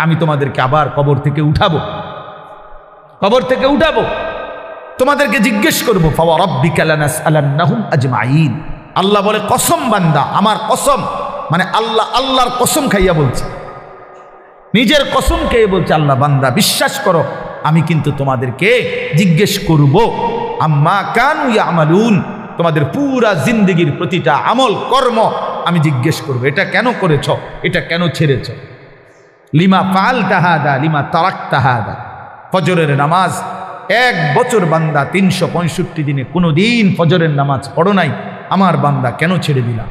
আমি তোমাদেরকে আবার কবর থেকে উঠাবো, কবর থেকে উঠাবো, তোমাদেরকে জিজ্ঞেস করবো। ফাওয়ারাব্বিকা লানাসআলান্নাহুম আজমাইন। আল্লাহ বলে কসম বান্দা, আমার কসম, মানে আল্লাহ আল্লাহর কসম খাইয়া বলছে, নিজের কসম খেয়ে বলছে আল্লাহ, বান্দা বিশ্বাস করো আমি কিন্তু তোমাদেরকে জিজ্ঞেস করব আম্মা কানু ইয়ামালুন, তোমাদের পুরা জিন্দেগির প্রতিটা আমল কর্ম আমি জিজ্ঞেস করব। এটা কেন করেছ, এটা কেন ছেড়েছ, লিমা ফাআলতা হাদা লিমা তারাকতা হাদা। ফজরের নামাজ 1 বছর বান্দা 365 দিনে কোনোদিন ফজরের নামাজ পড়ো নাই, আমার বান্দা কেন ছেড়ে দিলা,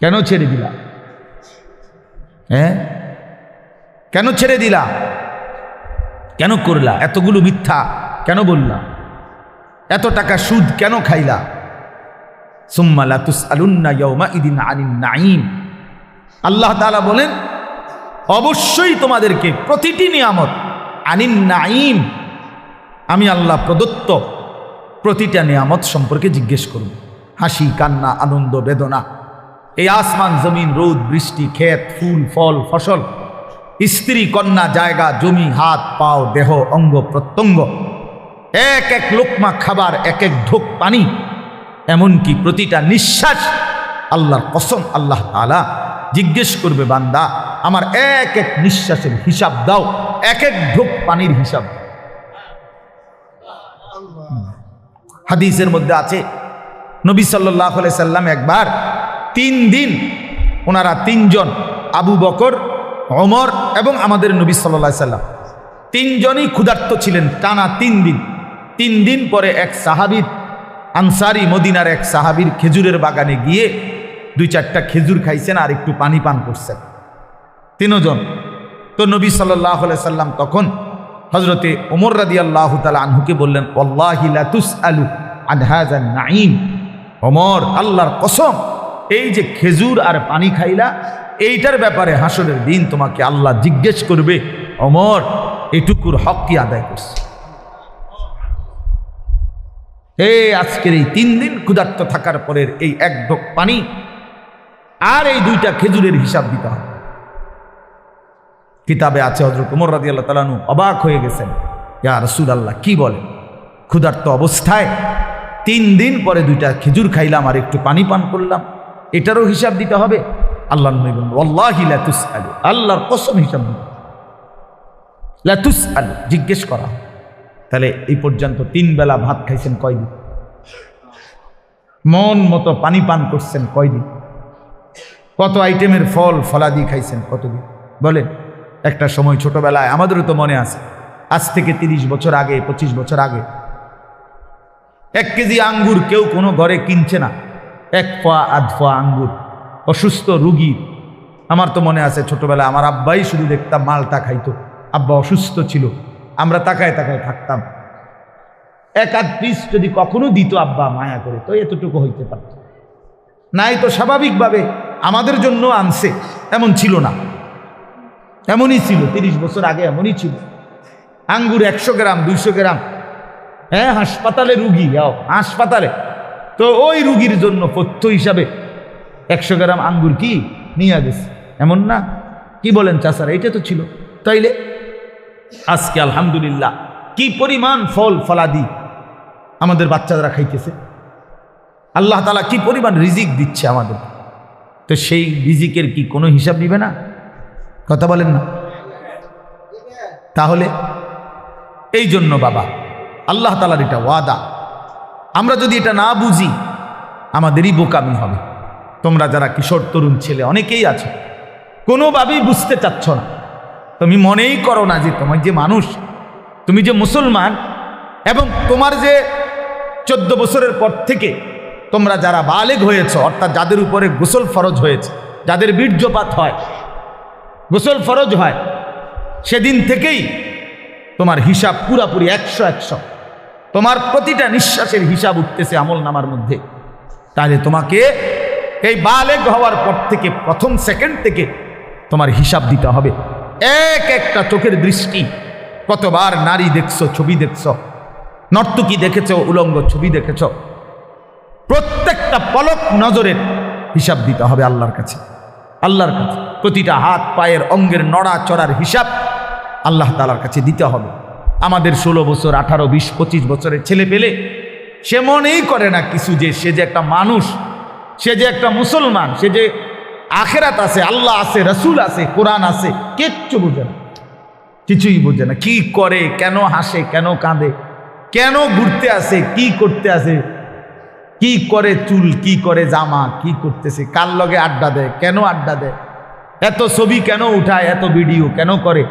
কেন ছেড়ে দিলা, হ্যাঁ কেন ছেড়ে দিলা, কেন করলা, এতগুলো মিথ্যা কেন বললা, এত টাকা সুদ কেন খাইলা। সুম্মা লা তুসআলুন্না ইয়াওমাইদিন আনিন নাঈম। আল্লাহ তাআলা বলেন অবশ্যই তোমাদেরকে প্রতিটি নিয়ামত, আনিন নাঈম, আমি আল্লাহ প্রদত্ত প্রতিটা নিয়ামত সম্পর্কে জিজ্ঞেস করব। হাসি কান্না আনন্দ বেদনা, এই আসমান জমিন রোদ বৃষ্টি ক্ষেত ফুল ফল ফসল, স্ত্রী কন্যা জায়গা জমি হাত পাও দেহ অঙ্গ প্রত্যঙ্গ, এক এক লোকমা খাবার, এক এক ঢোক পানি, এমনকি প্রতিটা নিঃশ্বাস, আল্লাহর কসম আল্লাহ তাআলা জিজ্ঞেস করবে বান্দা আমার এক এক নিঃশ্বাসের হিসাব দাও, এক এক ঢোক পানির হিসাব। হাদিসের মধ্যে আছে নবী সাল্লাল্লাহু আলাইহি সাল্লাম একবার 3 দিন, ওনারা 3 জন, আবু বকর, ওমর এবং আমাদের নবী সাল্লাল্লাহু আলাইহি সাল্লাম 3 জনই ক্ষুধার্ত ছিলেন টানা 3 দিন। 3 দিন পরে এক সাহাবী আনসারি মদিনার এক সাহাবীর খেজুরের বাগানে গিয়ে 2-4টা খেজুর খাইছেন আর একটু পানি পান করছেন 3 জন। তো নবী সাল্লাল্লাহু আলাইহি সাল্লাম তখন হযরতে ওমর রাদিয়াল্লাহু তাআলা আনহুকে বললেন ওয়াল্লাহি লা তুসআলু আন হাযান নাঈম। ওমর আল্লাহর কসম, এই যে খেজুর আর পানি খাইলা এইটার ব্যাপারে হাসরের দিন তোমাকে আল্লাহ জিজ্ঞেস করবে ওমর এটুকুর হক কি আদায় করছে। আজকের এই 3 দিন ক্ষুধার্ত থাকার পরের এই 1 ঢোক পানি আর এই 2টা খেজুরের হিসাব দিতে হবে। কিতাবে আছে হযরত ওমর রাদিয়াল্লাহু তাআলা আনহু অবাক হয়ে গেছেন, ইয়া রাসূলুল্লাহ কি বলেন, ক্ষুধার্ত অবস্থায় 3 দিন পরে 2টা খেজুর খাইলাম আর একটু পানি পান করলাম, এটারও হিসাব দিতে হবে। আল্লাহ নবী বলেন ওয়াল্লাহি লা তুসআলু, আল্লাহর কসম হিসাব দিতে, লা তুসআলু, জিজ্ঞেস করা। তাহলে এই পর্যন্ত 3 বেলা ভাত খাইছেন কয়দিন, মন মতো পানি পান করছেন কয়দিন, কত আইটেমের ফল ফলাদি খাইছেন কতদিন বলেন। একটা সময় ছোটবেলায় আমাদেরও তো মনে আছে, আজ থেকে 30 বছর আগে 25 বছর আগে 1 কেজি আঙ্গুর কেউ কোনো ঘরে কিনছে না, 1 পোয়া 1/2 পোয়া আঙ্গুর অসুস্থ রুগী। আমার তো মনে আছে ছোটবেলায় আমার আব্বাই শুধু দেখতাম মালটা খাইতো, আব্বা অসুস্থ ছিল, আমরা তাকায় তাকায় থাকতাম, 1-8 পিস যদি কখনো দিত আব্বা মায়া করে তো এতটুকু হইতে পারত, নাই তো স্বাভাবিকভাবে আমাদের জন্য আনছে, এমন ছিল না, এমনই ছিল 30 বছর আগে, এমনই ছিল। আঙ্গুর 100 গ্রাম 200 গ্রাম, হ্যাঁ হাসপাতালে রুগী, হাসপাতালে তো ওই রুগীর জন্য পথ্য হিসাবে 100 গ্রাম আঙ্গুর কি নিয়ে গেছে, এমন না? কি বলেন চাচারা, এটা তো ছিল। তাইলে আজকে আলহামদুলিল্লাহ কি পরিমাণ ফল ফলাদি আমাদের বাচ্চারা খাইতেছে, আল্লাহ তাআলা কি পরিমাণ রিজিক দিচ্ছে আমাদের, তো সেই রিজিকের কি কোনো হিসাব নিবে না? কথা বলেন না? তাহলে এই জন্য বাবা আল্লাহ তাআলার এটা ওয়াদা, আমরা যদি এটা না বুঝি আমাদেরই বোকামি হবে। তোমরা যারা কিশোর তরুণ ছেলে অনেকেই আছো, কোনোভাবেই বুঝতে চাচ্ছ না, তুমি মনেই করো না যে তোমার যে মানুষ, তুমি যে মুসলমান, এবং তোমার যে 14 বছরের পর থেকে তোমরা যারা বালেগ হয়েছ, অর্থাৎ যাদের উপরে গোসল ফরজ হয়েছে, যাদের বীর্যপাত হয়, গোসল ফরজ হয়, সেদিন থেকেই তোমার হিসাব পুরাপুরি 100 তোমার প্রতিটা নিঃশ্বাসের হিসাব উঠতেছে আমল নামার মধ্যে। তাহলে তোমাকে এই বালেগ হওয়ার পর থেকে প্রথম সেকেন্ড থেকে তোমার হিসাব দিতে হবে। একটা চোখের দৃষ্টি, কতবার নারী দেখছো, ছবি দেখছো, নর্তকী দেখেছো, উলঙ্গ ছবি দেখেছো, প্রত্যেকটা পলক নজরের হিসাব দিতে হবে আল্লাহর কাছে, আল্লাহর কাছে। প্রতিটা হাত পায়ের অঙ্গের নড়া চড়ার হিসাব আল্লাহ তাআলার কাছে দিতে হবে। আমাদের 16 বছর 18, 20, 25 বছরের ছেলে পেলে সে মনেই করে না কিছু, যে সে যে একটা মানুষ, সে যে একটা মুসলমান, সে যে আখেরাত আছে, আল্লাহ আছে, রসুল আছে, কোরআন আছে, কিচ্ছু বোঝে না, কিছুই বোঝে না। কি করে, কেন হাসে, কেন কাঁদে, কেন ঘুরতে আসে, কি করতে আসে, কি করে চুল, কি করে জামা, কি করতেছে, কার লগে আড্ডা দেয়, কেন আড্ডা দেয়, এত ছবি কেন উঠায়, এত ভিডিও কেন করে,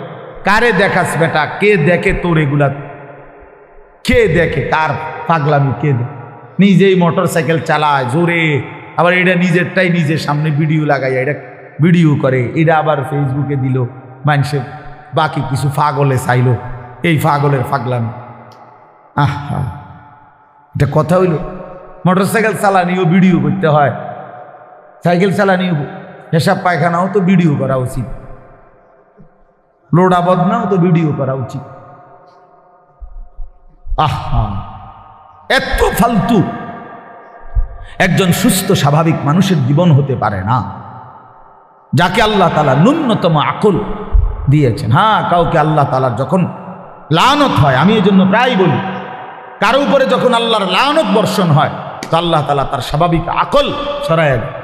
কারে দেখাস বেটা, কে দেখে তোর এগুলা, কে দেখে, কার পাগলামি কে দেখে, নিজেই মোটর সাইকেল চালায় জোরে, আবার এটা নিজেরটাই নিজের সামনে ভিডিও লাগাইয়া এটা ভিডিও করে, এটা আবার ফেসবুকে দিল, মানুষের বাকি কিছু পাগলে চাইল, এই পাগলের পাগলামি। আহা, এটা কথা হইল? মোটর সাইকেল চালানিও ভিডিও করতে হয়, সাইকেল চালানিও, পেশাব পায়খানাও তো ভিডিও করা উচিত, লোডা বদনাও তো ভিডিও করা উচিত। আহা, এত ফালতু একজন সুস্থ স্বাভাবিক মানুষের জীবন হতে পারে না, যাকে আল্লাহ তাআলা ন্যূনতম আকল দিয়েছেন। হ্যাঁ, কাউকে আল্লাহ তাআলার যখন লানত হয়, আমি এই জন্য প্রায় বলি, কারো উপরে যখন আল্লাহর লানত বর্ষণ হয় তো আল্লাহ তাআলা তার স্বাভাবিক আকল সরায় দেয়।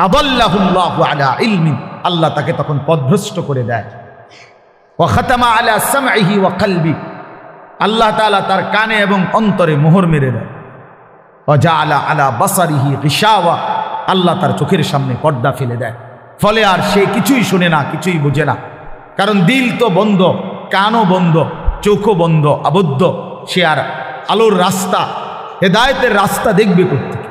আদাল্লাহুল্লাহু আলা ইলমিন, আল্লাহ তাকে তখন পথভ্রষ্ট করে দেয়। ওয়া খাতামা আলা সামঈহি ওয়া কলবি, আল্লাহ তাআলা তার কানে এবং অন্তরে মোহর মেরে দেয়। ওয়া জাআলা আলা বাসারিহি গিশাওয়া, আল্লাহ তার চোখের সামনে পর্দা ফেলে দেয়, ফলে আর সে কিছুই শুনে না, কিছুই বোঝে না, কারণ দিল তো বন্ধ, কানও বন্ধ, চোখও বন্ধ, আবদ্ধ। সে আর আলোর রাস্তা, হেদায়েতের রাস্তা দেখবে কোত্থেকে?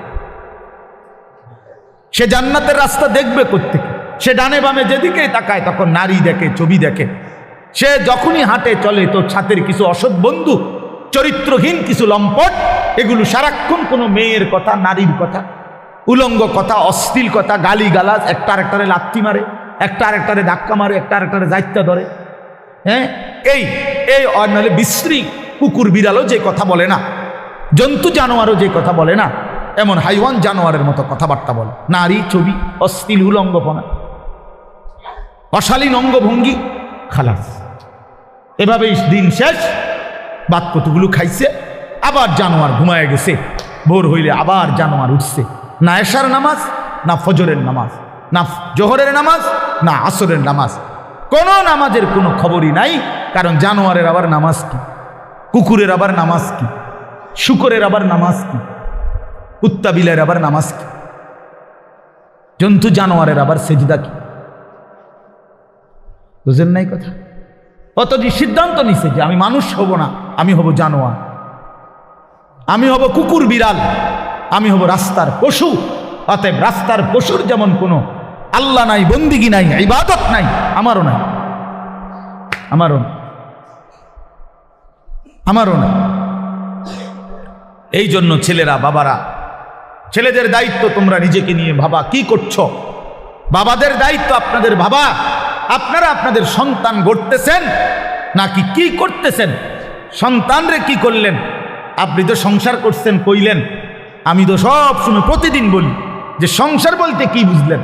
সে জান্নাতের রাস্তা দেখবে কোত্থেকে? সে ডানে বামে যেদিকেই তাকায় তখন নারী দেখে, ছবি দেখে। সে যখনই হাঁটে চলে তো ছাতের কিছু অসৎ বন্ধু, চরিত্রহীন কিছু লম্পট, এগুলো সারাক্ষণ কোনো মেয়ের কথা, নারীর কথা, উলঙ্গ কথা, অশ্লীল কথা, গালি গালাজ, একটা আরেকটারে লাথি মারে, একটা আরেকটারে ধাক্কা মারে, একটা আরেকটারে যাইত্যা ধরে। হ্যাঁ, এই নাহলে বিশ্রী কুকুর বিড়ালও যে কথা বলে না, জন্তু জানোয়ারও যে কথা বলে না, এমন হাইওয়ান জানোয়ারের মতো কথাবার্তা বলে, নারী, ছবি, অশ্লীল উলঙ্গপনা, অশালীন অঙ্গভঙ্গি, খালাস। এভাবেই দিন শেষ, বাদ কতগুলো খাইছে, আবার জানোয়ার ঘুমায় গেছে, ভোর হইলে আবার জানোয়ার উঠছে। না এশার নামাজ, না ফজরের নামাজ, না জোহরের নামাজ, না আসরের নামাজ, কোন নামাজের কোনো খবরই নাই। কারণ জানোয়ারের আবার নামাজ কি, কুকুরের আবার নামাজ কি, শুকরের আবার নামাজ কি, কুত্তা বিলের আবার নামাজ কি, জন্তু জানোয়ারের আবার সেজদা কি? বুঝেন নাই কথা? অত যে সিদ্ধান্ত নিছে যে আমি মানুষ হব না, আমি হব জানোয়ার, আমি হব কুকুর বিড়াল, আমি হব রাস্তার পশু। অতএব রাস্তার পশুর যেমন কোনো আল্লাহ নাই, বন্দিগি নাই, ইবাদত নাই, আমারও নাই, আমারও নাই, আমারও নাই। এই জন্য ছেলেরা, বাবারা, ছেলেদের দায়িত্ব তোমরা নিজেকে নিয়ে ভাবা, কি করছো? বাবাদের দায়িত্ব আপনাদের ভাবা, আপনারা আপনাদের সন্তান গড়তেছেন নাকি কি করতেছেন? সন্তানরে কি করলেন? আপনি তো সংসার করছেন কইলেন, আমি তো সব সময় প্রতিদিন বলি যে সংসার বলতে কি বুঝলেন?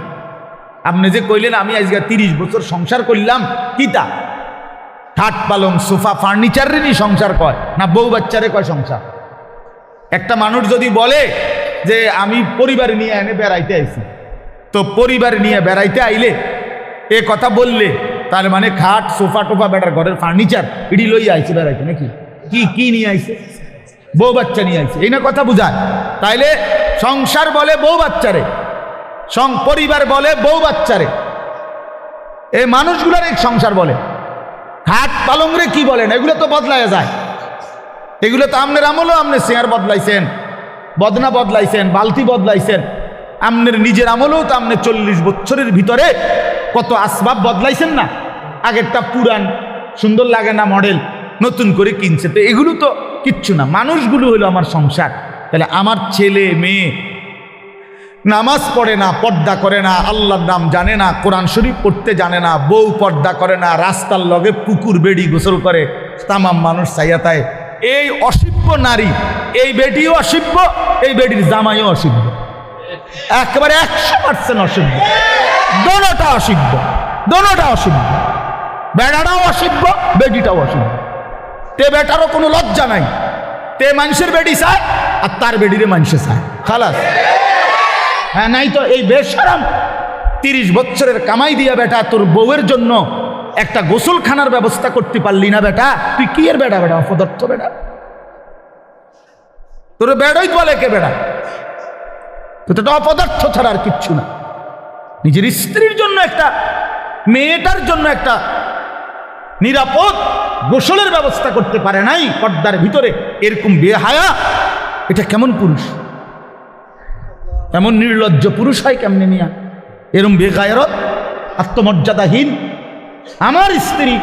আপনি যে কইলেন আমি আজকে 30 বছর সংসার করলাম, কিতা? খাট পালং সোফা ফার্নিচারেরই সংসার কয় না বউ বাচ্চারে কয় সংসার? একটা মানুষ যদি বলে যে আমি পরিবার নিয়ে এনে বেড়াইতে আইছি, তো পরিবার নিয়ে বেড়াইতে আইলে এ কথা বললে তার মানে খাট সোফা টোফা বেটার ঘরের ফার্নিচার এটি লইয়া আইছে বেড়াইতে, নাকি? কি কি নিয়ে আইছে? বউ বাচ্চা নিয়ে আইছে, এই না কথা বুঝায়? তাইলে সংসার বলে বউ বাচ্চারে, পরিবার বলে বউ বাচ্চারে, এই মানুষগুলার এক সংসার বলে। খাট পালংরে কি বলেন? এগুলো তো বদলায় যায়, এগুলো তো আমনের আমলেও আপনি চেয়ার বদলাইছেন, বদনা বদলাইছেন, বালতি বদলাইছেন, আমনের নিজের আমলেও তো আপনি 40 বছরের ভিতরে কত আসবাব বদলাইছেন না? আগেরটা পুরান, সুন্দর লাগে না মডেল, নতুন করে কিনছে, তো এগুলো তো কিচ্ছু না। মানুষগুলো হলো আমার সংসার। তাহলে আমার ছেলে মেয়ে নামাজ পড়ে না, পর্দা করে না, আল্লাহর নাম জানে না, কোরআন শরীফ পড়তে জানে না, বউ পর্দা করে না, রাস্তার লগে পুকুর বেড়ি গোসল করে, তামাম মানুষ চাইয়াতায়, এই অসিব্য নারী, এই বেটিও অসিব্য, এই বেটির জামাইও অসিব্য, একেবারে 100% অসিব্য। দোনোটা অসিদ্ধ, দোনোটা অসিদ্ধ। বেড়াটাও অসিদ্ধ, বেডিটাও অসিদ্ধ। তে বেটারও কোনো লজ্জা নাই, তে মানুষের বেডি চায় আর তার বেডিরে মানুষে চায়, খালাস। হ্যাঁ, নাই তো এই বেশরম 30 বছরের কামাই দিয়া বেটা তোর বউয়ের জন্য একটা গোসলখানার ব্যবস্থা করতে পারলি না বেটা, তুই কি এর বেটা? বেটা অপদার্থ বেটা, তোর বেড়াই বলে কে বেটা? তো এটা অপদার্থ ছাড়া আর কিচ্ছু না। নিজের স্ত্রীর জন্য একটা, মেয়েটার জন্য একটা নিরাপদ গোসলের ব্যবস্থা করতে পারে নাই পর্দার ভিতরে, এরকম বেহায়া, এটা কেমন পুরুষ? এমন নির্লজ্জ পুরুষ হয় কেমনে নিয়া? এরম বেগায়রত, আত্মমর্যাদাহীন। আমার স্ত্রী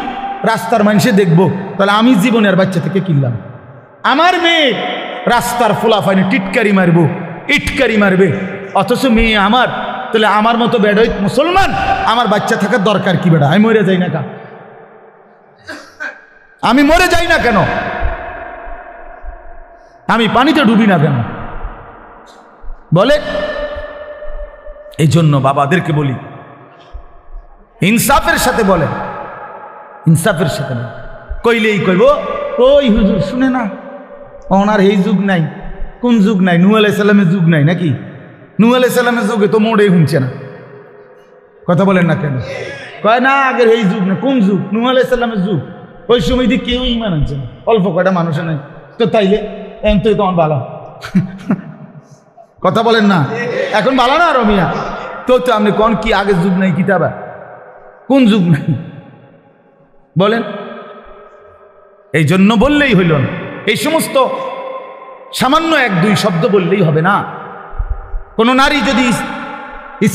রাস্তার মানুষে দেখবো, তাহলে আমি জীবনের বাচ্চা থেকে কিনলাম। আমার মেয়ে রাস্তার ফোলাফাইনে টিটকারি মারবো, ইটকারি মারবে, অথচ মেয়ে আমার, তাহলে আমার মতো বেড়াই মুসলমান আমার বাচ্চা থাকার দরকার কি? বেড়া আমি মরে যাই না কেন? আমি মরে যাই না কেন? আমি পানিতে ডুবি না কেন? বলে। এই জন্য বাবাদেরকে বলি, ইনসাফের সাথে বলে, ইনসাফের সাথে বলে। কইলেই কইব ওই হুজুর শুনে না, ওনার এই যুগ নাই। কোন যুগ নাই? নূহ আলাইহিস সালামের যুগ নাই নাকি? নূহ আলাইহিস সালামের যুগে তো মোড়েই শুনছে না, কথা বলেন না কেন? কয় না আগের এই যুগ না। কোন যুগ? নূহ আলাইহিস সালামের যুগ। ওই সময় দিয়ে কেউ ইমান আনছে না, অল্প কয়টা মানুষের নাই। তো তাইলে এখন তো তখন ভালো, কথা বলেন না? এখন ভালো না রমিয়া? তো তো আপনি কোন কি আগের যুগ নাই? কিতাবা কোন যুগ নাই বলেন? এই জন্য বললেই হইল না, এই সমস্ত সামান্য 1-2 শব্দ বললেই হবে না। কোনো নারী যদি,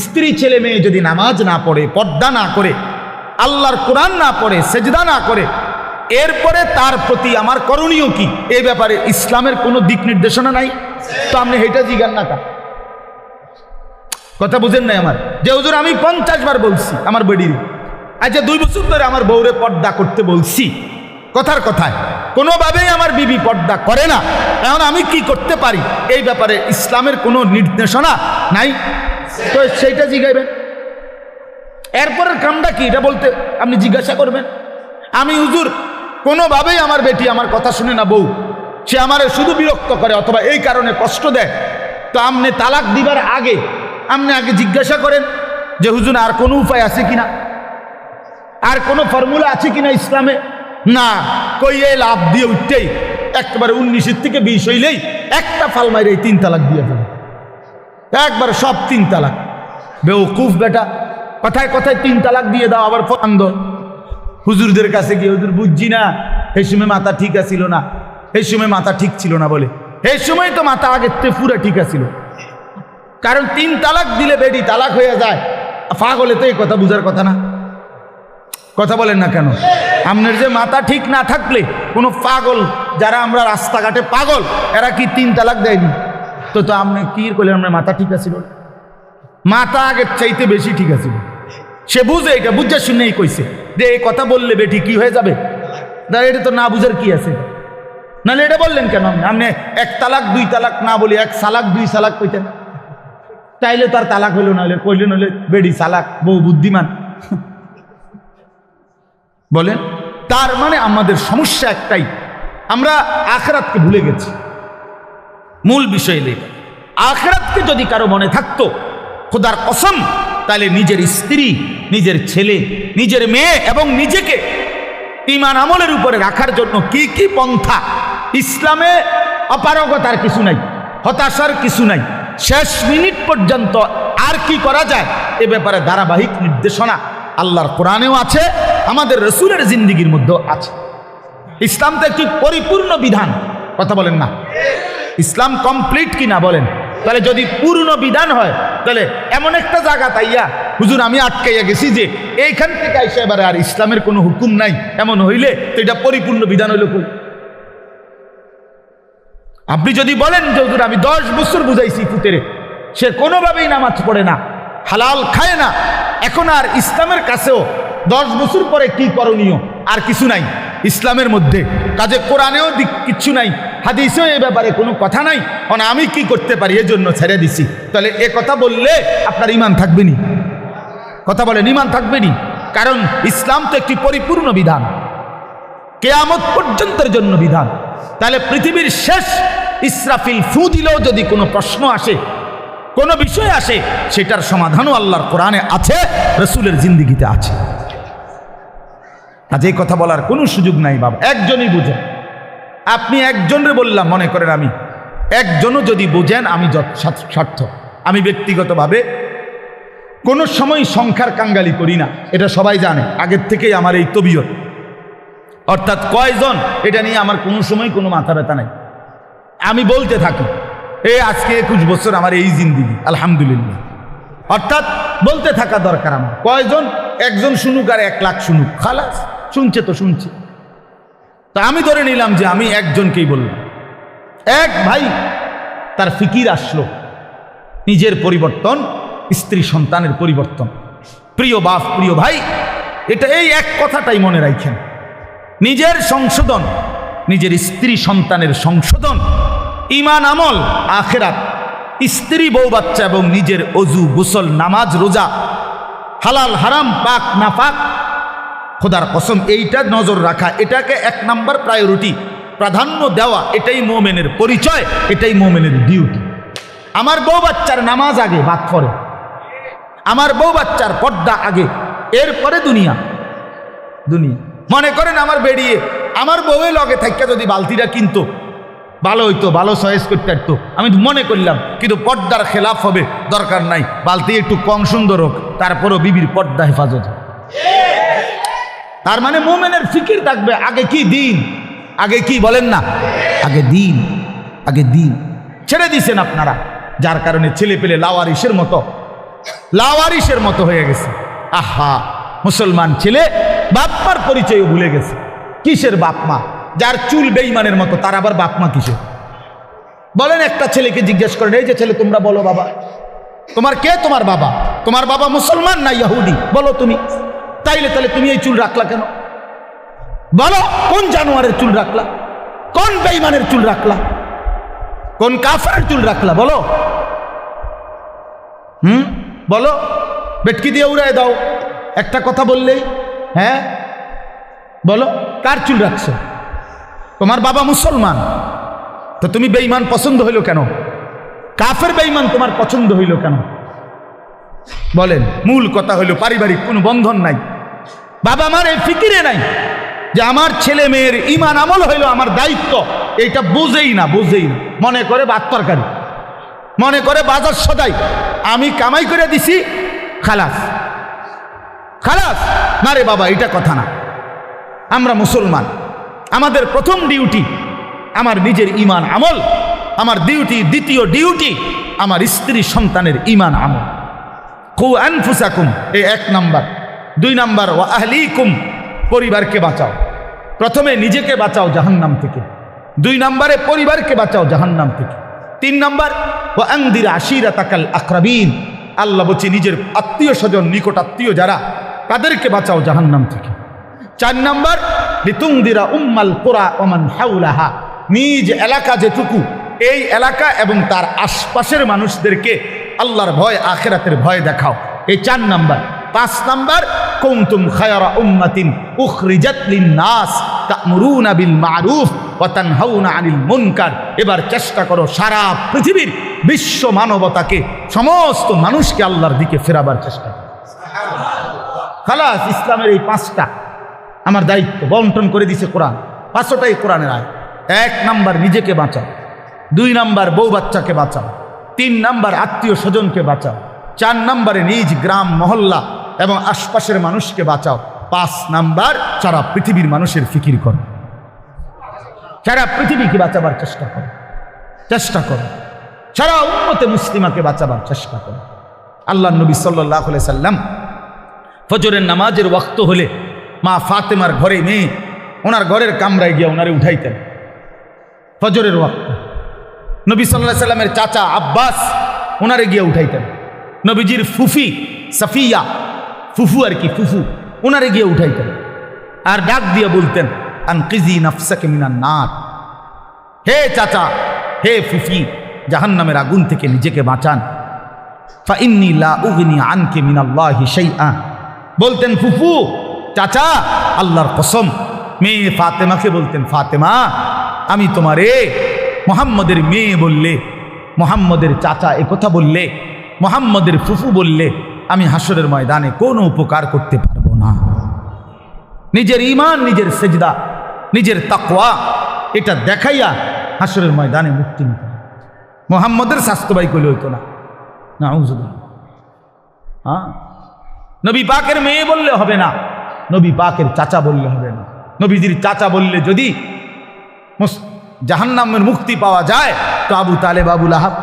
স্ত্রী ছেলে মেয়ে যদি নামাজ না পড়ে, পর্দা না করে, আল্লাহর কোরআন না পড়ে, সেজদা না করে, এরপরে তার প্রতি আমার করণীয় কি, এই ব্যাপারে ইসলামের কোনো দিক নির্দেশনা নাই। তো আপনি হেটা জিগান না কা? কথা বুঝেন নাই আমার? যে হুজুর আমি 50 বার বলছি আমার বেডির, আচ্ছা 2 বছর ধরে আমার বউরে পর্দা করতে বলছি, কথার কথায় কোনোভাবেই আমার বিবি পর্দা করে না, এখন আমি কি করতে পারি? এই ব্যাপারে ইসলামের কোনো নির্দেশনা নাই। তো সেইটা জিগাইবেন। এরপরের কামটা কি এটা বলতে আপনি জিজ্ঞাসা করবেন। আমি হুজুর কোনোভাবেই আমার বেটি আমার কথা শুনে না, বউ সে আমারে শুধু বিরক্ত করে অথবা এই কারণে কষ্ট দেয়, তো আপনি তালাক দিবার আগে আপনি আগে জিজ্ঞাসা করেন যে হুজুর আর কোনো উপায় আছে কিনা, আর কোনো ফর্মুলা আছে কিনা ইসলামে? না, কইয়ে লাভ দিয়ে উঠতেই একেবারে 19 থেকে 20 হইলেই একটা ফাল মাইরে 3 তালাক দিয়ে ফেলে, একবার সব 3 তালাক। বেওকুফ বেটা, কথায় কথায় 3 তালাক দিয়ে দাও, আবার ফন্দ হুজুরদের কাছে গিয়ে হুজুর বুঝছি না, এই সময় মাথা ঠিক আছিল না, এই সময় মাথা ঠিক ছিল না। বলে এই সময় তো মাথা আগের থেকে পুরো ঠিক আছিল, কারণ 3 তালাক দিলে বেডি তালাক হয়ে যায়। পাগলে তো এই কথা বুঝার কথা না, কথা বলেন না কেন? আপনার যে মাথা ঠিক না থাকলে কোনো পাগল, যারা আমরা রাস্তাঘাটে পাগল, এরা কি 3 তালাক দেয়নি? তো তো আপনি কি করলেন? আপনার মাথা ঠিক আছিল, মাথা আগের চাইতে বেশি ঠিক আছিল। সে বুঝে, এটা বুঝে শুনেই কইছে যে এই কথা বললে বেটি কি হয়ে যাবে। এটা তো না বুঝার কি আছে? নাহলে এটা বললেন কেন? আপনি 1 তালাক 2 তালাক না বলি 1 সালাক 2 সালাক কইতেন, তাইলে তার তালাক হইল, নাহলে কইলেন হলে বেডি চালাক, বউ বুদ্ধিমান। বলেন, তার মানে আমাদের সমস্যা একটাই, আমরা আখিরাতকে ভুলে গেছি। মূল বিষয় এটা, আখিরাতকে যদি কারো মনে থাকতো খোদার কসম, তাহলে নিজের স্ত্রী, নিজের ছেলে, নিজের মেয়ে এবং নিজেকে ঈমান আমলের উপরে রাখার জন্য কি কি পন্থা, ইসলামে অপারগতার কিছু নাই, হতাশার কিছু নাই, শেষ মিনিট পর্যন্ত আর কি করা যায় এ ব্যাপারে ধারাবাহিক নির্দেশনা আল্লাহর কোরআনেও আছে, আমাদের রসুলের জিন্দিগির মধ্যেও আছে। ইসলাম তো একটি পরিপূর্ণ বিধান, কথা বলেন না? ইসলাম কমপ্লিট কিনা বলেন? তাহলে যদি পূর্ণ বিধান হয়, তাহলে এমন একটা জায়গা তাইয়া হুজুর আমি আটকাইয়া গেছি যে এইখান থেকে আইসা এবারে আর ইসলামের কোনো হুকুম নাই, এমন হইলে তো এটা পরিপূর্ণ বিধান হইল কই? আপনি যদি বলেন যে হুজুর আমি 10 বছর বুঝাইছি পুতেরে, সে কোনোভাবেই নামাজ পড়ে না, হালাল খায় না, এখন আর ইসলামের কাছেও 10 বছর পরে কি করণীয় আর কিছু নাই ইসলামের মধ্যে, কাজে কোরআনেও কিচ্ছু নাই, হাদিসেও এই ব্যাপারে কোনো কথা নাই, আমি কি করতে পারি এজন্য ছেড়ে দিছি, তাহলে এ কথা বললে আপনার ঈমান থাকবে নি? কথা বলেন, ঈমান থাকবে নি? কারণ ইসলাম তো একটি পরিপূর্ণ বিধান, কিয়ামত পর্যন্তের জন্য বিধান। তাহলে পৃথিবীর শেষ ইসরাফিল ফু দিলেও যদি কোনো প্রশ্ন আসে, কোনো বিষয় আসে, সেটার সমাধানও আল্লাহর কোরআনে আছে, রাসূলের জিন্দেগিতে আছে। আজ এই কথা বলার কোনো সুযোগ নাই বাবা, একজনই বুঝেন। আপনি একজনরে বললাম, মনে করেন আমি একজনও যদি বুঝেন আমি সার্থক। আমি ব্যক্তিগতভাবে কোনো সময় সংখ্যার কাঙ্গালি করি না, এটা সবাই জানে আগের থেকেই আমার এই তবিয়ত। অর্থাৎ কয়জন এটা নিয়ে আমার কোনো সময় কোনো মাথা ব্যথা নাই। আমি বলতে থাকি, এই আজকে 21 বছর আমার এই জিন্দেগি, আলহামদুলিল্লাহ। অর্থাৎ বলতে থাকা দরকার আমার। কয়জন? একজন শুনুক আর 1 লাখ শুনুক, খালাস, শুনছে তো শুনছে। তা আমি ধরে নিলাম যে আমি একজনকেই বললাম। এক ভাই তার ফিকির আসলো নিজের পরিবর্তন, স্ত্রী সন্তানের পরিবর্তন। প্রিয় বাপ, প্রিয় ভাই, এটা এই এক কথাটাই মনে রাখেন, নিজের সংশোধন, নিজের স্ত্রী সন্তানের সংশোধন, ঈমান আমল, আখিরাত, স্ত্রী বউ বাচ্চা এবং নিজের অজু গোসল নামাজ রোজা, হালাল হারাম পাক নাপাক, খোদার কসম এইটা নজর রাখা, এটাকে 1 নাম্বার প্রায়োরিটি, প্রাধান্য দেওয়া, এটাই মোমেনের পরিচয়, এটাই মোমেনের ডিউটি। আমার বউ বাচ্চার নামাজ আগে, বাদ পরে। আমার বউ বাচ্চার পর্দা আগে, এরপরে দুনিয়া। মনে করেন আমার বেরিয়ে আমার বউয়ের লগে থাইকা যদি বালতিটা কিনতো ভালো হইতো, ভালো চয়েস করতে পারতো, আমি মনে করলাম, কিন্তু পর্দার খেলাফ হবে, দরকার নাই, বালতি একটু কম সুন্দর হোক, তারপরও বিবির পর্দা হেফাজত। তার মানে মোমেনের ফিকির থাকবে আগে কি দিন, আগে কি বলেন না, আগে দিন, আগে দিন। ছেড়ে দিছেন আপনারা, যার কারণে ছেলে পেলে লাওয়ারিসের মতো হয়ে গেছে। আহা, মুসলমান ছেলে বাপমার পরিচয় ভুলে গেছে। কিসের বাপ মা? যার চুল বেঈমানের মতো, তার আবার বাপ মা কিসের? বলেন, একটা ছেলেকে জিজ্ঞেস করেন, এই যে ছেলে তোমরা বলো বাবা, তোমার কে তোমার বাবা? তোমার বাবা মুসলমান না ইহুদি? বলো তুমি। তাইলে তুমি এই চুল রাখলা কেন? বলো, কোন জানোয়ারের চুল রাখলা? কোন বেঈমানের চুল রাখলা? কোন কাফেরের চুল রাখলা? বলো, বলো, বেটকি দিয়ে উড়ায় দাও একটা কথা বললেই। হ্যাঁ বলো, কার চুল রাখছো? তোমার বাবা মুসলমান, তো তুমি বেঈমান পছন্দ হইল কেন? কাফের বেঈমান তোমার পছন্দ হইল কেন? বলেন। মূল কথা হইল পারিবারিক কোনো বন্ধন নাই, বাবা মার এই ফিকিরে নাই যে আমার ছেলে মেয়ের ঈমান আমল হইল আমার দায়িত্ব। এইটা বুঝেই না। মনে করে ভাত তরকারি, মনে করে বাজার সদাই, আমি কামাই করে দিছি, খালাস। না রে বাবা, এটা কথা না। আমরা মুসলমান, আমাদের প্রথম ডিউটি আমার নিজের ঈমান আমল, আমার দ্বিতীয় ডিউটি আমার স্ত্রী সন্তানের ঈমান আমল। কু আনফুসাকুম, এই 1 নাম্বার। 2 নাম্বার, ওয়া আহলিকুম, পরিবারকে বাঁচাও। প্রথমে নিজেকে বাঁচাও জাহান্নাম থেকে, 2 নাম্বারে পরিবারকে বাঁচাও জাহান্নাম থেকে, 3 নাম্বার, ওয়া আনদির আশিরাতাকাল আকরাবিন, আল্লাহ বলছে নিজের আত্মীয় স্বজন, নিকট আত্মীয় যারা, তাদেরকে বাঁচাও জাহান্নাম থেকে। 4 নাম্বার, লিতুনদিরা উম্মাল কুরা ওয়া মান হাওলাহা, নিজ এলাকা যেটুকু, এই এলাকা এবং তার আশপাশের মানুষদেরকে আল্লাহর ভয়, আখিরাতের ভয় দেখাও। এই 4 নাম্বার। 5 নাম্বার, কুনতুম খায়রা উম্মাতিন উখরিজাত লিন-নাস তা'মুরুনা বিল মা'রুফ ওয়া তানহাউনা আনিল মুনকার। এবার চেষ্টা করো সারা পৃথিবীর বিশ্ব মানবতাকে, সমস্ত মানুষকে আল্লাহর দিকে ফেরাবার চেষ্টা করো। খালাস, ইসলামের এই 5টা আমার দায়িত্ব বন্টন করে দিছে কোরআন। 5টাই কোরআনের আয়াত। 1 নাম্বার, নিজেকে বাঁচাও। 2 নাম্বার, বউ বাচ্চাকে বাঁচাও। 3 নাম্বার, আত্মীয় স্বজনকে বাঁচাও। 4 নাম্বারে নিজ গ্রাম মহল্লা এবং আশপাশের মানুষকে বাঁচাও। 5 নাম্বার, সারা পৃথিবীর মানুষের ফিকির করো, সারা পৃথিবীকে বাঁচাবার চেষ্টা করো, সারা উম্মতে মুসলিমাকে বাঁচাবার চেষ্টা করো। আল্লাহ নবী সাল্লাল্লাহু আলাইহি সাল্লাম ফজরের নামাজের ওয়াক্ত হলে মা ফাতেমার ঘরে মেয়ে, ওনার ঘরের কামরায় গিয়ে ওনারে উঠাইতেন। ফজরের ওয়াক্ত নবী সাল্লাল্লাহু আলাইহি সাল্লামের চাচা আব্বাস ওনারে গিয়ে উঠাইতেন। নবীজির ফুফি সাফিয়া, ফুফু আর কি, ফুফু, ওনারে গিয়ে উঠাইতেন। আর ডাক দিয়ে বলতেন, আনকিজি নাফসাকে মিনান নার, হে চাচা, হে ফুফি, জাহান্নামের আগুন থেকে নিজেকে বাঁচান। ফাইন্নী লা উগনি আনকে মিনাল্লাহি শাইআ। বলতেন ফুফু, চাচা, আল্লাহর কসম। মেয়ে ফাতেমাকে বলতেন, ফাতেমা, আমি তোমারে মুহাম্মদের মেয়ে বললে, মুহাম্মদের চাচা একথা বললে, মুহাম্মদের ফুফু বললে আমি হাসরের ময়দানে কোনো উপকার করতে পারবো না। নিজের ঈমান, নিজের সেজদা, নিজের তাকওয়া এটা দেখাইয়া হাসরের ময়দানে মুক্তি নিতে। মুহাম্মদের স্বাস্থ্যবাই কইলে হইতো না। নাউযুবিল্লাহ। হ্যাঁ, নবী পাকের মেয়ে বললে হবে না, নবী পাকের চাচা বললে হবে না। নবীজির চাচা বললে যদি জাহান্নামের মুক্তি পাওয়া যায়, তো আবু তালেব, আবু লাহাব,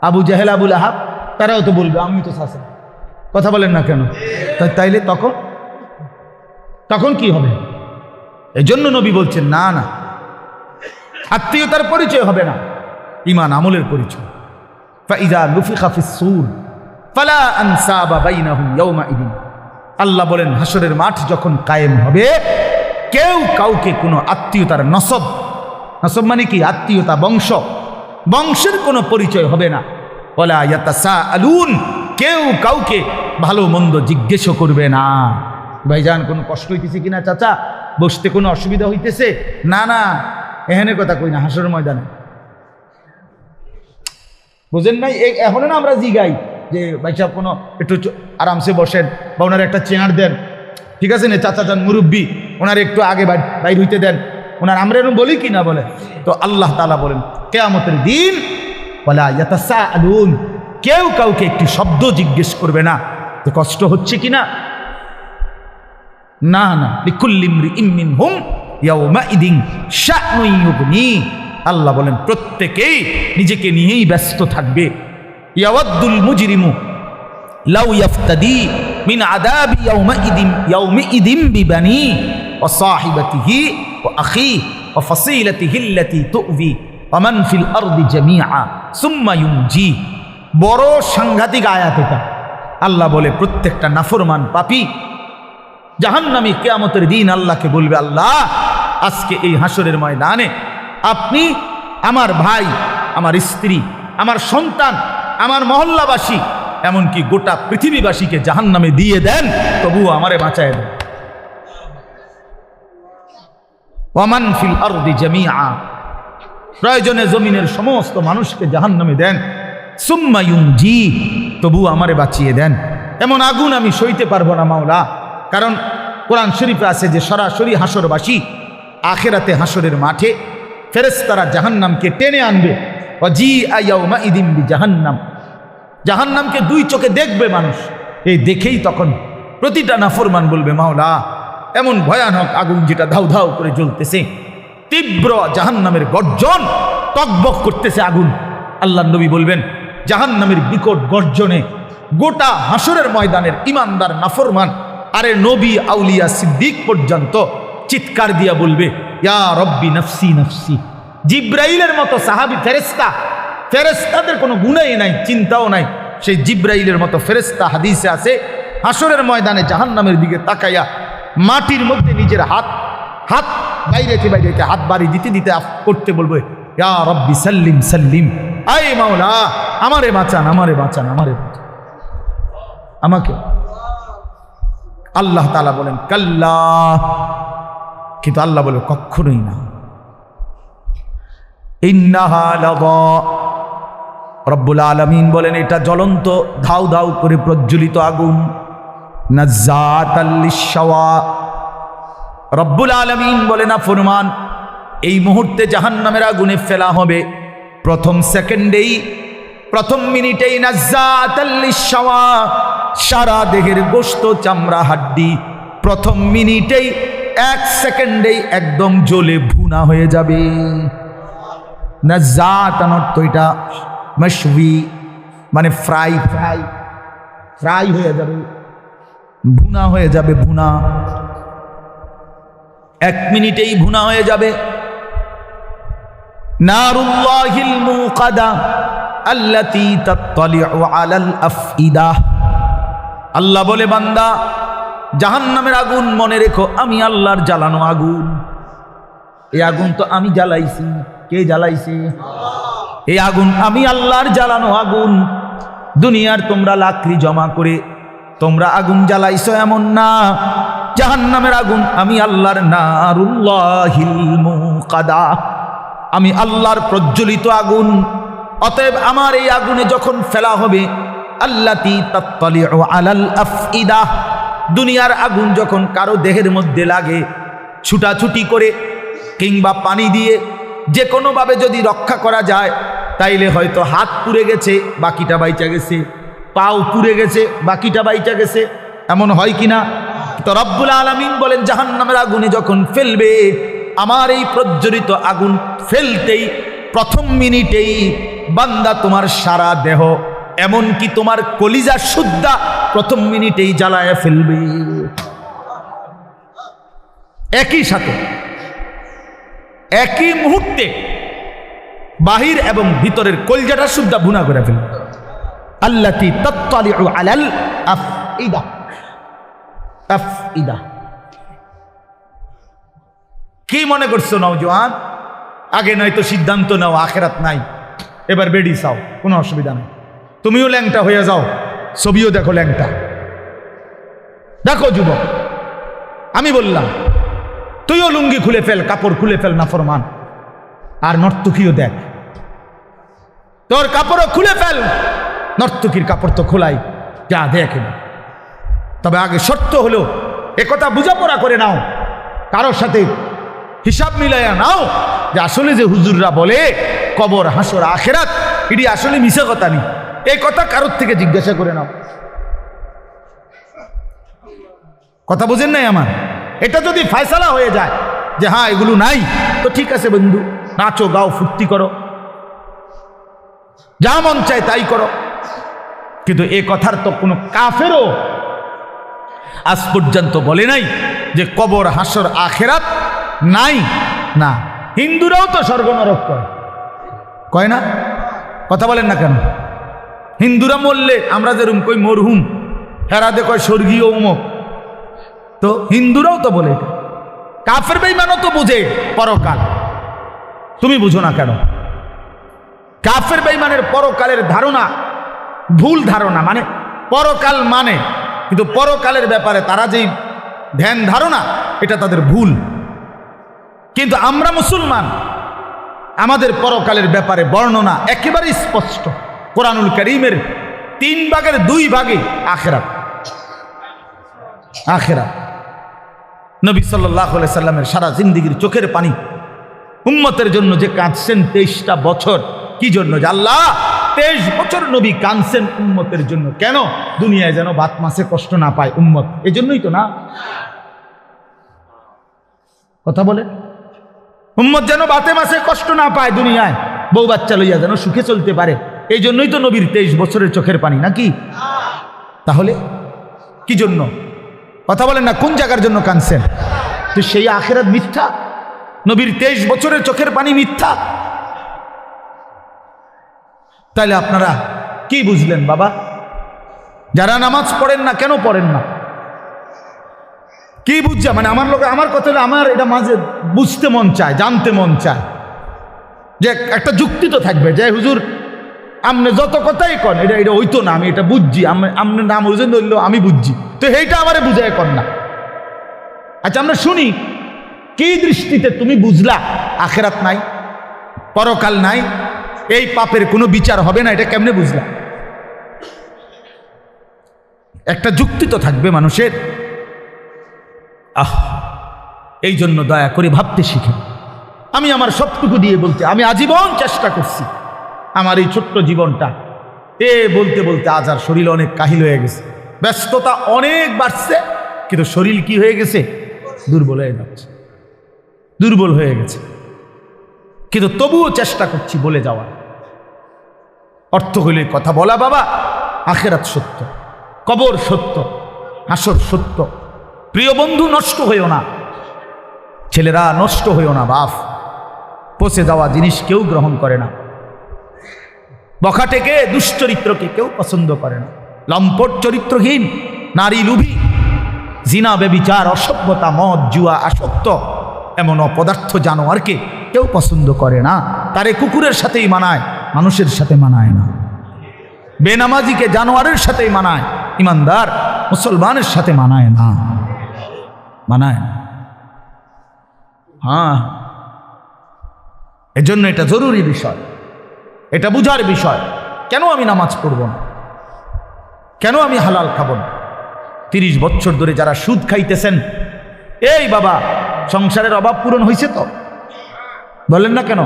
আবু জাহেল, আবু লাহাব তারাও তো বলবে আমি তো চাচা। কথা বলেন না কেন? তাইলে তখন কি হবে? এজন্য নবী বলছেন না না, আত্মীয়তার পরিচয় হবে না, ঈমান আমলের পরিচয়। ফাইযা নুফিখা ফিস-সূর ফালা আনসাবা বাইনাহুম ইয়াওমাইদিন। আল্লাহ বলেন হাসরের মাঠ যখন কায়েম হবে, কেউ কাউকে কোনো আত্মীয়তার নসব মানে কি? আত্মীয়তা, বংশের কোনো পরিচয় হবে না। ওয়ালা ইয়াতাসাআলুন, কেউ কাউকে ভালো মন্দ জিজ্ঞেসও করবে না। ভাইজান কোনো কষ্ট হইতেছে কিনা চাচা, বসতে কোনো অসুবিধা হইতেছে? না না, এখানে কথা কই না, হাসরের ময়দানে। বুঝেন নাই? এখন না আমরা জিগাই যে ভাই সাহেব কোনো একটু আরামসে বসেন, বা ওনার একটা চেয়ার দেন, ঠিক আছে না? চাচা যান মুরব্বী, ওনার একটু আগে বাইর হইতে দেন, ওনার আমরা এরকম বলি কি না বলে? তো আল্লাহ তাআলা বলেন কিয়ামতের দিন ওয়ালা ইয়াতাসাআলুন, কেউ কাউকে একটি শব্দ জিজ্ঞেস করবে না যে কষ্ট হচ্ছে কিনা। না না, লিকুল্লি ইমরিইম মিনহুম ইয়াওমাইদিন শা'নুন ইউগনি। আল্লাহ বলেন প্রত্যেকেই নিজেকে নিয়েই ব্যস্ত থাকবে। ইয়াওয়াদ্দুল মুজরিমু লাউ ইয়াফতাদি মিন আযাবি ইয়াওমিইদিন বিবানি ওয়া সাহিবাতিহি ওয়া আখি ওয়া ফাসিলাতিহি আল্লাতী তু'বি ওয়া মান ফিল আরদি জামিআ সুম্মা ইউনজি। বড় সাংঘাতিক আয়াত এটা। আল্লাহ বলে প্রত্যেকটা নাফরমান পাপী জাহান্নামী কিয়ামতের দিন আল্লাহকে বলবে, আল্লাহ আজকে এই হাসরের ময়দানে আপনি আমার ভাই, আমার স্ত্রী, আমার সন্তান, আমার মহল্লাবাসী, এমনকি গোটা পৃথিবীবাসীকে জাহান্নামে দিয়ে দেন, তবুও আমারে বাঁচায় দেন। ওয়ামান ফিল আরদি জামিআ, প্রয়োজনে জমিনের সমস্ত মানুষকে জাহান্নামে দেন। সুম্মা ইউনজি, তবুও আমারে বাঁচিয়ে দেন। এমন আগুন আমি সইতে পারবো না মাওলা। কারণ কোরআন শরীফে আছে যে সরাসরি হাসরবাসী আখিরাতে হাসরের মাঠে ফেরেশতারা জাহান্নামকে টেনে আনবে। ওয়াজিআ ইয়াওমাইদিন বিজাহান্নাম, জাহান্নামকে দুই চোখে দেখবে মানুষ। এই দেখেই তখন প্রতিটা নাফরমান বলবে, মাওলা এমন ভয়ানক আগুন যেটা ধাউ ধাউ করে জ্বলতেছে, তীব্র জাহান্নামের গর্জন, টকবক করতেছে আগুন। আল্লাহর নবী বলবেন জাহান্নামের বিকট গর্জনে গোটা হাসরের ময়দানের ইমানদার নাফরমান, আরে নবী, আউলিয়া, সিদ্দিক পর্যন্ত চিৎকার দিয়া বলবে, ইয়া রব্বি নফসি নফসি। জিব্রাইলের মতো সাহাবী ফেরেশতাদের কোনো গুণাই নাই, চিন্তাও নাই। সেই জিব্রাইলের মতো ফেরেশতা হাদিসে আছে হাসরের ময়দানে জাহান্নামের দিকে তাকাইয়া মাটির মধ্যে নিজের হাত বাইরেতে হাত বাড়ি দিতে করতে বলবে, ইয়া রব্বি সাল্লিম সাল্লিম, আয় মাওলা আমারে বাঁচান, আমাকে। আল্লাহ তাআলা বলেন কাল্লা, কিন্তু আল্লাহ বলে কখনোই না। ইন্নাহা লাযা, রব্বুল আলামিন বলেন এটা জ্বলন্ত ধাউ ধাউ করে প্রজ্বলিত আগুন। নাজ্জাতাল লিশ-শাওয়া, রব্বুল আলামিন বলে না ফরমান এই মুহূর্তে জাহান্নামের আগুনে ফেলা হবে। প্রথম সেকেন্ডেই, প্রথম মিনিটেই নাজ্জাতাল লিশ-শাওয়া, সারা দেহের গোশত, চামড়া, হাড্ডি প্রথম মিনিটেই, এক সেকেন্ডেই একদম জ্বলে ভুনা হয়ে যাবে। নাজ্জাতান অর্থ এটা মাশওয়ি, মানে ফ্রাই হয়ে যাবে, ভুনা হয়ে যাবে, ভুনা এক মিনিটেই ভুনা হয়ে যাবে। নারুল্লাহিল মুকাদা আল্লাতী তাত্তালিউ আলাল আফইদা, আল্লাহ বলে বান্দা জাহান্নামের আগুন মনে রেখো আমি আল্লাহর জ্বালানো আগুন। এই আগুন তো আমি জ্বালাইছি। কে জ্বালাইছে? এই আগুন আমি আল্লাহর জ্বালানো আগুন। দুনিয়ার তোমরা লাকড়ি জমা করে তোমরা আগুন জ্বালাইছো এমন না, জাহান্নামের আগুন আমি আল্লাহর নারুল্লাহিল মুকাদা, আমি আল্লাহর প্রজ্বলিত আগুন। অতএব আমার এই আগুনে যখন ফেলা হবে, আল্লাতী তাত্তালিউ আলাল আফইদা, দুনিয়ার আগুন যখন কারো দেহের মধ্যে লাগে, ছুটাছুটি করে কিংবা পানি দিয়ে যে কোনোভাবে যদি রক্ষা করা যায়, তাইলে হয়তো হাত পুড়ে গেছে বাকিটা বাইচা গেছে, পাও পুড়ে গেছে বাকিটা বাইচা গেছে, এমন হয় কিনা? তো রব্বুল আলামিন বলেন জাহান্নামের আগুনে যখন ফেলবে, আমার এই প্রজ্বলিত আগুন ফেলতেই প্রথম মিনিটেই বান্দা তোমার সারা দেহ এমনকি তোমার কলিজা সুদ্ধা প্রথম মিনিটেই জ্বালায় ফেলবে। একই সাথে একই মুহূর্তে বাহির এবং ভিতরের কলিজাটা সুদ্ধা ভুনা করে ফেলবে। আল্লাতী তাত্তালিউ আলাল আফইদা, আফইদা। কি মনে করছো নওজোয়ান? আগে নয়তো সিদ্ধান্ত নাও আখেরাত নাই, এবার বেডি চাও, কোনো অসুবিধা নেই। তুমিও ল্যাংটা হয়ে যাও, ছবিও দেখো ল্যাংটা। দেখো যুবক, আমি বললাম তুইও লুঙ্গি খুলে ফেল, কাপড় খুলে ফেল নাফরমান, আর নর্তকীও দেখ, তোর কাপড়ও খুলে ফেল, নর্তকীর কাপড় তো খোলাই, যা দেখ। তবে আগে শর্ত হলো একথা বোঝাপড়া করে নাও, কারোর সাথে হিসাব মিলাইয়া নাও যে আসলে যে হুজুররা বলে কবর হাসর আখেরাত, এটি আসলে মিশা কথা নেই, এই কথা কারোর থেকে জিজ্ঞাসা করে নাও। কথা বুঝেন নাই আমার? এটা যদি ফয়সালা হয়ে যায় যে হ্যাঁ এগুলো নাই, তো ঠিক আছে বন্ধু, নাচো গাও ফুর্তি করো, যা মন চায় তাই করো। কিন্তু এ কথার তো কোনো কাফেরও আজ পর্যন্ত বলে নাই যে কবর হাসর আখেরাত নাই। না, হিন্দুরাও তো স্বর্গ নরক কয় না? কথা বলেন না কেন? হিন্দুরা মরলে আমরা যেরকম কই মরহুম, হেরাদে কয় স্বর্গীয় উমক, তো হিন্দুরাও তো বলে। কাফের বেঈমানও তো বুঝে পরকাল, তুমি বুঝো না কেন? কাফের বেঈমানের পরকালের ধারণা ভুল ধারণা, মানে পরকাল মানে, কিন্তু পরকালের ব্যাপারে তারা যেই ধ্যান ধারণা, এটা তাদের ভুল। কিন্তু আমরা মুসলমান, আমাদের পরকালের ব্যাপারে বর্ণনা একেবারে স্পষ্ট। কোরআনুল কারীমের 3 ভাগের 2 ভাগে আখিরাত। আখিরাত নবী সাল্লাল্লাহু আলাইহি সাল্লামের সারা জিন্দেগীর চোখের পানি উম্মতের জন্য যে কাঁদছেন 23টা বছর, কি জন্য? যে আল্লাহ 23 বছর নবী কাঁদছেন উম্মতের জন্য। কেন? দুনিয়ায় যেন ভাত মাছে কষ্ট না পায় উম্মত, এই জন্যই তো না? কথা বলে, উম্মত যেন ভাতে মাছে কষ্ট না পায় দুনিয়ায়, বউ বাচ্চা লইয়া যেন সুখে চলতে পারে, এই জন্যই তো নবীর 23 বছরের চোখের পানি, নাকি? তাহলে কি জন্য? কথা বলেন না, কোন জায়গার জন্য কাঁদছেন? তো সেই আখিরাত মিথ্যা, নবীর 23 বছরের চোখের পানি মিথ্যা। তাইলে আপনারা কি বুঝলেন বাবা? যারা নামাজ পড়েন না, কেন পড়েন না? কি বুঝছে? মানে আমার লোক, আমার কথা হলো, আমার এটা মাঝে বুঝতে মন চায়, জানতে মন চায়, যে একটা যুক্তি তো থাকবে যে হুজুর আপনি যত কথাই কন এটা এটা হইতো না, আমি এটা বুঝছি, আপনি নাম বুঝেন ধরলো আমি বুঝছি, তো এইটা আমারে বুঝায় কর না। আচ্ছা আমরা শুনি, কি দৃষ্টিতে তুমি বুঝলা আখেরাত নাই, পরকাল নাই, এই পাপের কোনো বিচার হবে না, এটা কেমনে বুঝলা? একটা যুক্তি তো থাকবে মানুষের। এই জন্য দয়া করে ভাবতে শিখে। আমি আমার সবটুকু দিয়ে বলতে, আমি আজীবন চেষ্টা করছি আমার এই ছোট্ট জীবনটা বলতে বলতে আজ আর শরীর অনেক কাহিল হয়ে গেছে, ব্যস্ততা অনেক বাড়ছে, কিন্তু শরীর কি হয়ে গেছে? দুর্বল হয়ে যাচ্ছে, দুর্বল হয়ে গেছে। কিন্তু তবুও চেষ্টা করছি বলে যাওয়ার। অর্থ হইলে কথা বলা, বাবা আখেরাত সত্য, কবর সত্য, হাসর সত্য। প্রিয় বন্ধু, নষ্ট হইও না, ছেলেরা নষ্ট হইও না। বাপ, পচে যাওয়া জিনিস কেউ গ্রহণ করে না, বখাটেকে দুশ্চরিত্রকে কেউ পছন্দ করে না, লম্পট চরিত্রহীন, নারী লুভী, জিনা বেবিচার, অসভ্যতা, মদ জুয়া আসক্ত এমন অপদার্থ জানোয়ারকে কেউ পছন্দ করে না। তারে কুকুরের সাথেই মানায়, মানুষের সাথে মানায় না। বেনামাজিকে জানোয়ারের সাথে মানায়, ইমানদার মুসলমানের সাথে মানায় না, মানায় না। হ্যাঁ, এজন্য এটা জরুরি বিষয়, এটা বুঝার বিষয়। কেন আমি নামাজ পড়ব না, কেন আমি হালাল খাবো না? 30 বছর ধরে যারা সুদ খাইতেছেন, এই বাবা সংসারের অভাব পূরণ হয়েছে তো? বলেন না কেন?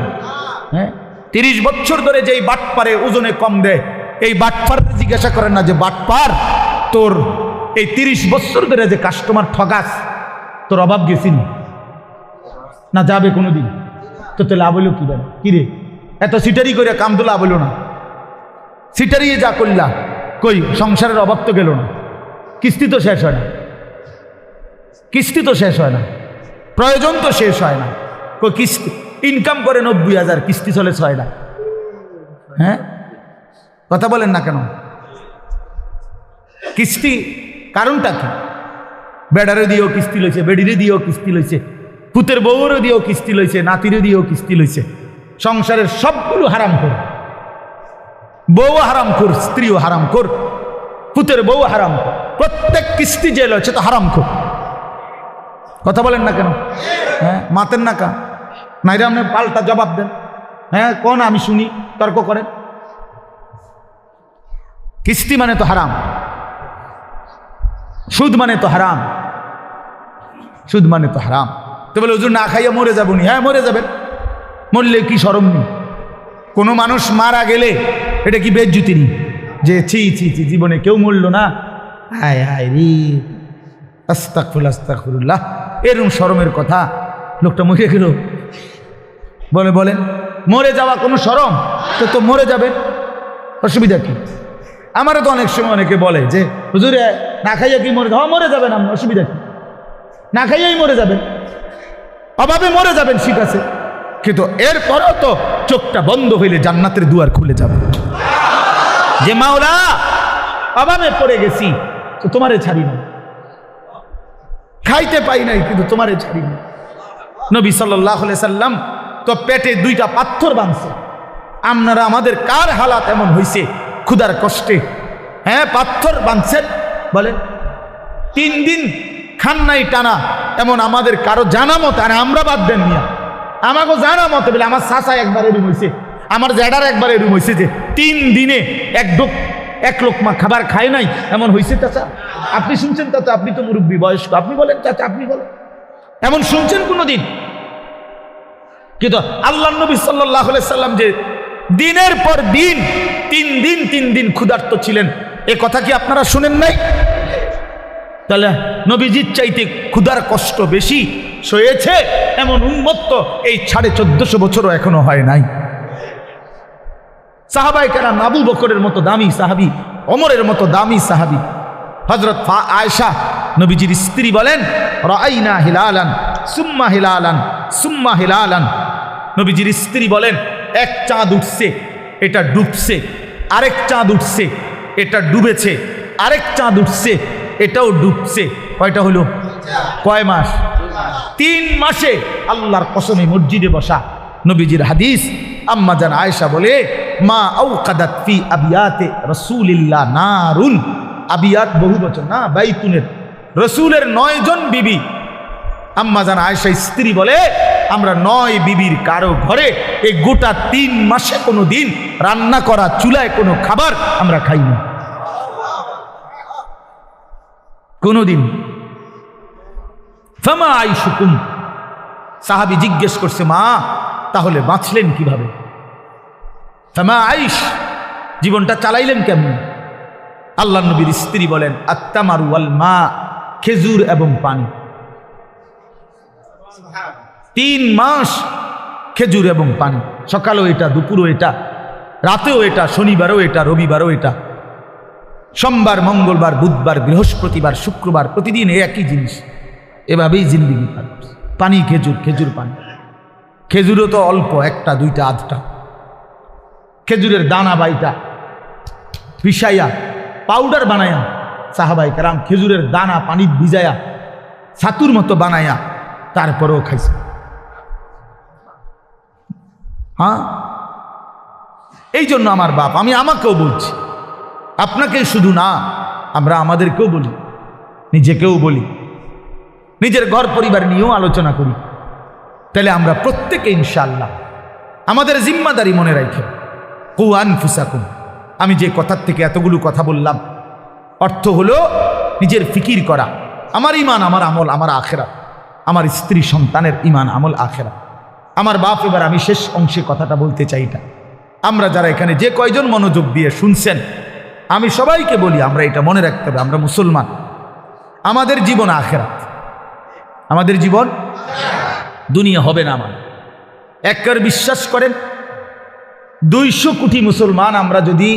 হ্যাঁ, 30 বছর ধরে যেই বাটপারে ওজনে কম দেয়, এই বাটপার জিজ্ঞাসা করেন না যে বাটপার তোর এই 30 বছর ধরে যে কাস্টমার ঠগাস, তোর অভাব গেছি না যাবে কোনোদিন? তো তো লাভ হইল কি বেড়া, কিরে এত সিটারি করে কাম তো লাভ হইল না, সিটারিয়ে যা করলা, কই সংসারের অভাব তো গেল না, কিস্তি তো শেষ হয় না, কিস্তি তো শেষ হয় না, প্রয়োজন তো শেষ হয় না। কই কিস্তি ইনকাম করে 90,000, কিস্তি চলে 6 লাখ। হ্যাঁ, কথা বলেন না কেন? কিস্তি কারণটা কি? বেডারে দিয়েও কিস্তি লইছে, বেডিরে দিয়েও কিস্তি লইছে, পুতের বউরও দিয়েও কিস্তি লইছে, নাতিরে দিয়েও কিস্তি লইছে। সংসারের সবগুলো হারাম কর, বউ হারাম কর, স্ত্রীও হারাম কর, পুতের বউ হারাম কর, প্রত্যেক কিস্তি যে লইছে তো হারাম কর। কথা বলেন না কেন? হ্যাঁ, মাতেন না কা নাইরে আপনি পাল্টা জবাব দেন। হ্যাঁ, কোন আমি শুনি, তর্ক করেন। কিস্তি মানে তো হারাম, সুদ মানে তো হারাম, সুদ মানে তো হারাম। তো বলে হুজুর না খাইয়া মরে যাবো নি? হ্যাঁ, মরে যাবেন। মরলে কি শরম নেই? কোনো মানুষ মারা গেলে এটা কি বেজ্জতি নেই যে ছি ছি ছি জীবনে কেউ মরল না, হায় হায় রে আস্তাগফিরুল্লাহ আস্তাগফিরুল্লাহ, এরকম শরমের কথা? লোকটা মরে গেল, বলে বলেন মরে যাওয়া কোনো শরম? তো মরে যাবে, অসুবিধা কি? আমারও তো অনেক সময় অনেকে বলে যে হুজুর না খাইয়া কি মরে? হ্যাঁ, মরে যাবেন আপনি, অসুবিধা কি? না খাইয়াই মরে যাবেন, অভাবে মরে যাবেন, ঠিক আছে, কিন্তু এরপরেও তো চোখটা বন্ধ হইলে জান্নাতের দুয়ার খুলে যাবে। যে মাওলা অভাবে পড়ে গেছি তো তোমারে ছাড়ি না, খাইতে পাই নাই কিন্তু তোমারে ছাড়ি না। নবী সাল্লাল্লাহু আলাইহি সাল্লাম তো পেটে 2টা পাথর বাঁধছে। আপনারা আমাদের কার হালাত এমন হইছে ক্ষুধার কষ্টে? হ্যাঁ, পাথর বাঁধছেন, বলে 3 দিন খান নাই টানা, এমন আমাদের কারো জানা মতে, আর আমরা বাদ দেন নিয়া, আমাকে জানা মতে বলে আমার চাচা একবার এরম হয়েছে, আমার জ্যাডার একবার এরম হয়েছে যে 3 দিনে এক লোকমা খাবার খায় নাই, এমন হয়েছে। চাচা আপনি শুনছেন? চাচা আপনি তো মুরব্বী বয়স্ক, আপনি বলেন চাচা, আপনি বলেন এমন শুনছেন কোনোদিন? কিন্তু আল্লাহ নবী সাল্লাল্লাহু আলাইহি সাল্লাম যে দিনের পর দিন 3 দিন ক্ষুধার্ত ছিলেন, এ কথা কি আপনারা শুনেন নাই? তাহলে নবীজির চাইতে ক্ষুধার কষ্ট বেশি সয়েছে এমন উম্মত তো এই 1450 বছরও এখনো হয় নাই। সাহাবায়ে কেরাম, আবু বকরের মতো দামি সাহাবী, ওমরের মতো দামি সাহাবী, হযরত আয়েশা নবীজির স্ত্রী বলেন রাআইনা হিলালান সুম্মা হিলালান সুম্মা হিলালান। নবীজির স্ত্রী বলেন এক চাঁদ উঠছে, এটা ডুবছে, আরেক চাঁদ উঠছে, এটা ডুবেছে, আরেক চাঁদ উঠছে, এটাও ডুবছে। কয়টা হলো? কয় মাস? 3 মাসে। আল্লাহর কসমে মসজিদে বসা নবীজির হাদিস, আম্মা জান আয়েশা বলে মা আওকাদাত ফি আবিয়াতে রাসূলিল্লাহ নারুন। আবিয়াত বহুবচন না, বাইতুনের, রাসূলের 9 জন বিবি। আম্মা জান আয়েশা স্ত্রী বলে আমরা 9 বিবির কারো ঘরে এই গোটা 3 মাসে কোনো দিন রান্না করা চুলায় কোনো খাবার আমরা খাই না, কোনোদিন। ফামা আইশুকুম, সাহাবী জিজ্ঞেস করছে মা তাহলে বাঁচলেন কিভাবে? ফামা আইশ, জীবনটা চালাইলেন কেমন? আল্লাহ নবীর স্ত্রী বলেন আত্তামারু ওয়াল মা, খেজুর এবং পানি। 3 মাস খেজুর এবং পানি, সকালেও এটা, দুপুরও এটা, রাতেও এটা, শনিবারও এটা, রবিবারও এটা, সোমবার, মঙ্গলবার, বুধবার, বৃহস্পতিবার, শুক্রবার, প্রতিদিন একই জিনিস। এভাবেই জিন্দিগি পার করছে। পানি, খেজুর, খেজুর, পানি। খেজুরও তো অল্প, 1টা 2টা 8টা। খেজুরের দানা বাইটা পিসাইয়া পাউডার বানায়া সাহাবায়ে কেরাম খেজুরের দানা পানি ভিজায়া ছাতুর মতো বানায়া তারপরেও খাইছে। হ্যাঁ, এই জন্য আমার বাপ, আমি আমাকেও বলছি, আপনাকেই শুধু না, আমরা আমাদেরকেও বলি, নিজেকেও বলি, নিজের ঘর পরিবার নিয়েও আলোচনা করি। তাহলে আমরা প্রত্যেকে ইনশাআল্লাহ আমাদের জিম্মাদারি মনে রাখি। কু আনফুসাকুম, আমি যে কথার থেকে এতগুলো কথা বললাম, অর্থ হলো নিজের ফিকির করা, আমার ইমান, আমার আমল, আমার আখেরাত, আমার স্ত্রী সন্তানের ইমান, আমল, আখেরাত, আমার বাপ। এবার আমি শেষ অংশে কথাটা বলতে চাইটা, আমরা যারা এখানে যে কয়জন মনোযোগ দিয়ে শুনছেন, আমি সবাইকে বলি আমরা এটা মনে রাখতে হবে, আমরা মুসলমান, আমাদের জীবন আখেরাত, আমাদের জীবন দুনিয়া হবে না। আমার একবার বিশ্বাস করেন, 200 কোটি মুসলমান আমরা যদি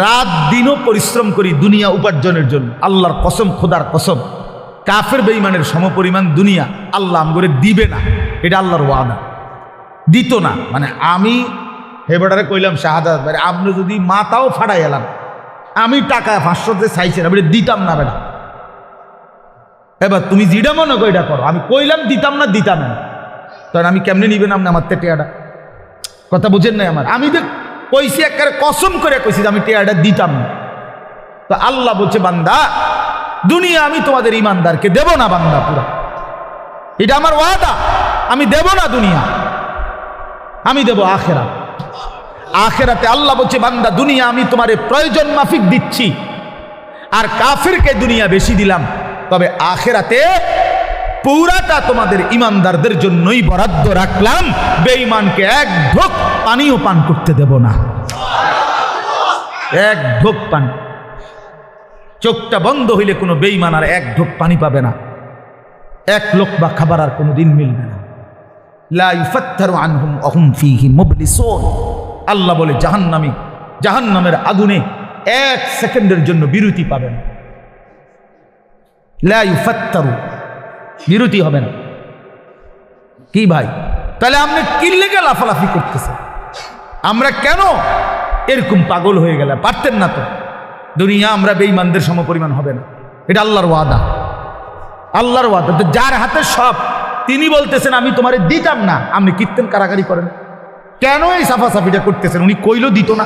রাত দিনও পরিশ্রম করি দুনিয়া উপার্জনের জন্য, আল্লাহর কসম, খোদার কসম, কাফের বেঈমানের সমপরিমাণ দুনিয়া আল্লাহ আমগরে দিবে না। এটা আল্লাহর ওয়াদা, দিত না। মানে আমি হেবাটারে কইলাম শাহাদাত ভাই, আপনি যদি মাথাও ফাড়াই এলাম, আমি টাকা 500 চাইছেন, আমি দিতাম না বেটা। এবার তুমি যেটা মনে করো এটা করো, আমি কইলাম দিতাম না, দিতাম না, তখন আমি কেমনে নিবেন আপনি আমার টেয়াটা? কথা বুঝেন নাই আমার? আমি তো কইছি, একবারে কসম করে কইছি আমি টেয়াটা দিতাম না। তো আল্লাহ বলছে, বান্দা দুনিয়া আমি তোমাদের ইমানদারকে দেব না বান্দা, পুরা এটা আমার ওয়াদা, আমি দেব না দুনিয়া, আমি দেব আখেরাত। আখেরাতে আল্লাহ বলছে, বান্দা দুনিয়া আমি তোমার প্রয়োজন মাফিক দিচ্ছি, আর কাফিরকে দুনিয়া বেশি দিলাম, তবে আখেরাতে পুরাটা তোমাদের ইমানদারদের জন্যই বরাদ্দ রাখলাম, বেঈমানকে এক ঢোক পানিও পান করতে দেব না, এক ঢোক পানি। চোখটা বন্ধ হইলে কোনো বেঈমান আর এক ঢোক পানি পাবে না, এক লোকমা খাবার আর কোনো দিন মিলবে না। লা ইউফাত্তারু আনহুম ওয়া হুম ফীহি মুবলিসুন। আল্লাহ বলে জাহান্নামী, জাহান্নামের আগুনে 1 সেকেন্ডের জন্য বিরতি পাবেন। লা ইউফাত্তারু, বিরতি হবে না। কি ভাই, তাহলে আপনি কি লেগে লাফালাফি করতেছেন? আমরা কেন এরকম পাগল হয়ে গেলে? পারতেন না তো? দুনিয়া আমরা বেঈমানদের সমপরিমাণ হবে না, এটা আল্লাহর ওয়াদা, আল্লাহর ওয়াদা। তো যার হাতে সব, তিনি বলতেছেন আমি তোমারে দিতাম না, আপনি কীর্তন কারাগারি করেন কেন? এই সাফাসাফিটা করতেছেন, উনি কইলো দিত না।